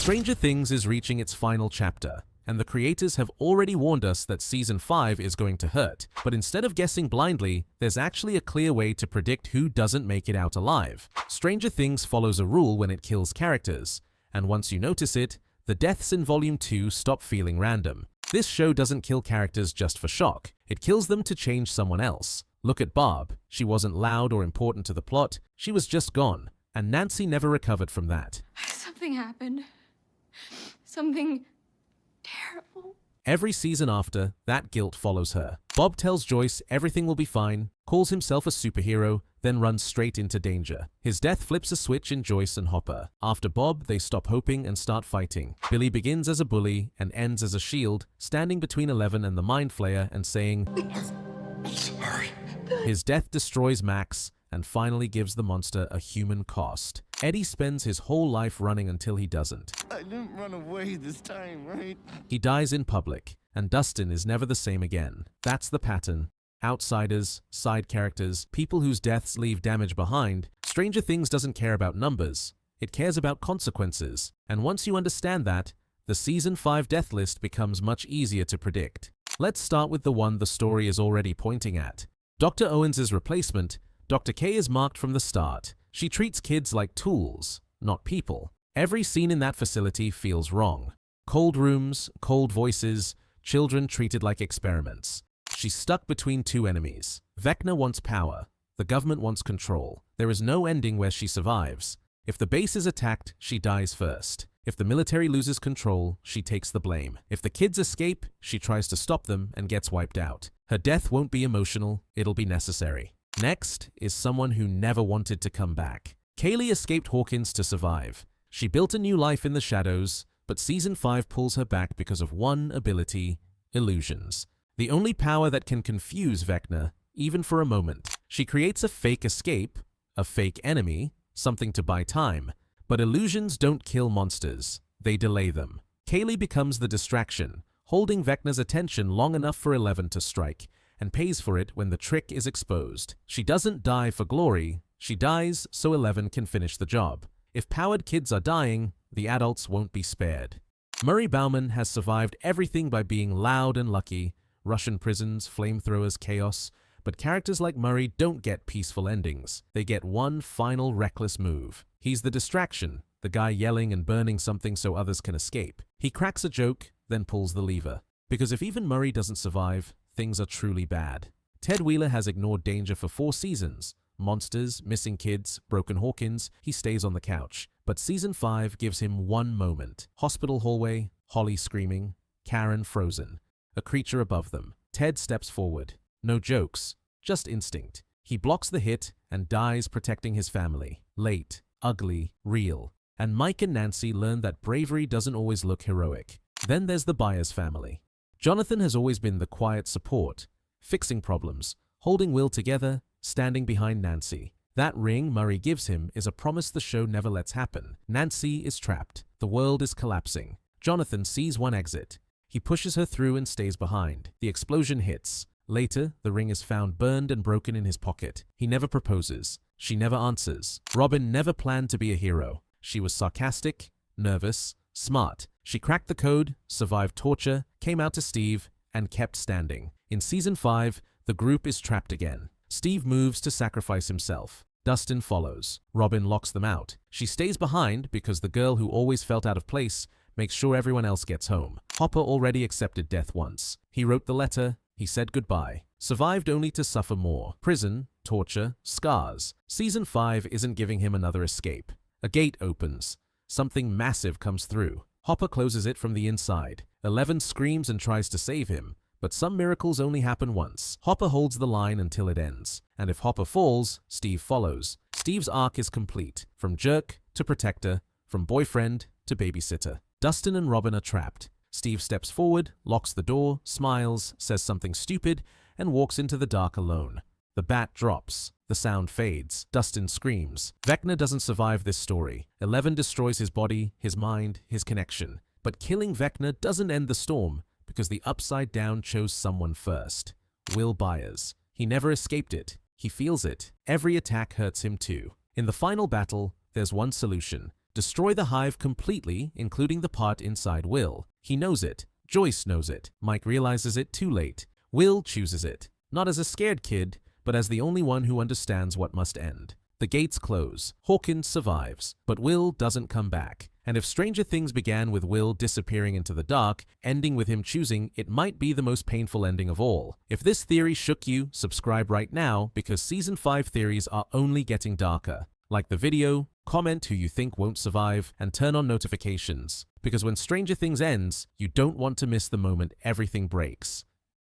Stranger Things is reaching its final chapter, and the creators have already warned us that Season 5 is going to hurt. But instead of guessing blindly, there's actually a clear way to predict who doesn't make it out alive. Stranger Things follows a rule when it kills characters, and once you notice it, the deaths in Volume 2 stop feeling random. This show doesn't kill characters just for shock, it kills them to change someone else. Look at Barb. She wasn't loud or important to the plot, she was just gone, and Nancy never recovered from that. Something happened. Something terrible. Every season after, that guilt follows her. Bob tells Joyce everything will be fine, calls himself a superhero, then runs straight into danger. His death flips a switch in Joyce and Hopper. After Bob, they stop hoping and start fighting. Billy begins as a bully and ends as a shield, standing between Eleven and the Mind Flayer and saying, Sorry. His death destroys Max and finally gives the monster a human cost. Eddie spends his whole life running until he doesn't. I didn't run away this time, right? He dies in public, and Dustin is never the same again. That's the pattern. Outsiders, side characters, people whose deaths leave damage behind. Stranger Things doesn't care about numbers. It cares about consequences. And once you understand that, the Season 5 death list becomes much easier to predict. Let's start with the one the story is already pointing at. Dr. Owens' replacement, Dr. K, is marked from the start. She treats kids like tools, not people. Every scene in that facility feels wrong. Cold rooms, cold voices, children treated like experiments. She's stuck between two enemies. Vecna wants power. The government wants control. There is no ending where she survives. If the base is attacked, she dies first. If the military loses control, she takes the blame. If the kids escape, she tries to stop them and gets wiped out. Her death won't be emotional, it'll be necessary. Next is someone who never wanted to come back. Kaylee escaped Hawkins to survive. She built a new life in the shadows, but Season 5 pulls her back because of one ability: illusions. The only power that can confuse Vecna, even for a moment. She creates a fake escape, a fake enemy, something to buy time. But illusions don't kill monsters, they delay them. Kaylee becomes the distraction, holding Vecna's attention long enough for Eleven to strike, and pays for it when the trick is exposed. She doesn't die for glory, she dies so Eleven can finish the job. If powered kids are dying, the adults won't be spared. Murray Bauman has survived everything by being loud and lucky. Russian prisons, flamethrowers, chaos. But characters like Murray don't get peaceful endings. They get one final reckless move. He's the distraction, the guy yelling and burning something so others can escape. He cracks a joke, then pulls the lever. Because if even Murray doesn't survive, things are truly bad. Ted Wheeler has ignored danger for 4 seasons. Monsters, missing kids, broken Hawkins, he stays on the couch. But Season 5 gives him one moment. Hospital hallway, Holly screaming, Karen frozen. A creature above them. Ted steps forward. No jokes, just instinct. He blocks the hit and dies protecting his family. Late, ugly, real. And Mike and Nancy learn that bravery doesn't always look heroic. Then there's the Byers family. Jonathan has always been the quiet support, fixing problems, holding Will together, standing behind Nancy. That ring Murray gives him is a promise the show never lets happen. Nancy is trapped. The world is collapsing. Jonathan sees one exit. He pushes her through and stays behind. The explosion hits. Later, the ring is found burned and broken in his pocket. He never proposes. She never answers. Robin never planned to be a hero. She was sarcastic, nervous, smart. She cracked the code, survived torture, came out to Steve, and kept standing. In Season 5, the group is trapped again. Steve moves to sacrifice himself. Dustin follows. Robin locks them out. She stays behind because the girl who always felt out of place makes sure everyone else gets home. Hopper already accepted death once. He wrote the letter, he said goodbye. Survived only to suffer more. Prison, torture, scars. Season 5 isn't giving him another escape. A gate opens. Something massive comes through. Hopper closes it from the inside. Eleven screams and tries to save him, but some miracles only happen once. Hopper holds the line until it ends. And if Hopper falls, Steve follows. Steve's arc is complete. From jerk to protector, from boyfriend to babysitter. Dustin and Robin are trapped. Steve steps forward, locks the door, smiles, says something stupid, and walks into the dark alone. The bat drops. The sound fades. Dustin screams. Vecna doesn't survive this story. Eleven destroys his body, his mind, his connection. But killing Vecna doesn't end the storm, because the Upside Down chose someone first. Will Byers. He never escaped it. He feels it. Every attack hurts him too. In the final battle, there's one solution. Destroy the hive completely, including the part inside Will. He knows it. Joyce knows it. Mike realizes it too late. Will chooses it. Not as a scared kid, but as the only one who understands what must end. The gates close. Hawkins survives, but Will doesn't come back. And if Stranger Things began with Will disappearing into the dark, ending with him choosing, it might be the most painful ending of all. If this theory shook you, subscribe right now because Season 5 theories are only getting darker. Like the video, comment who you think won't survive, and turn on notifications. Because when Stranger Things ends, you don't want to miss the moment everything breaks.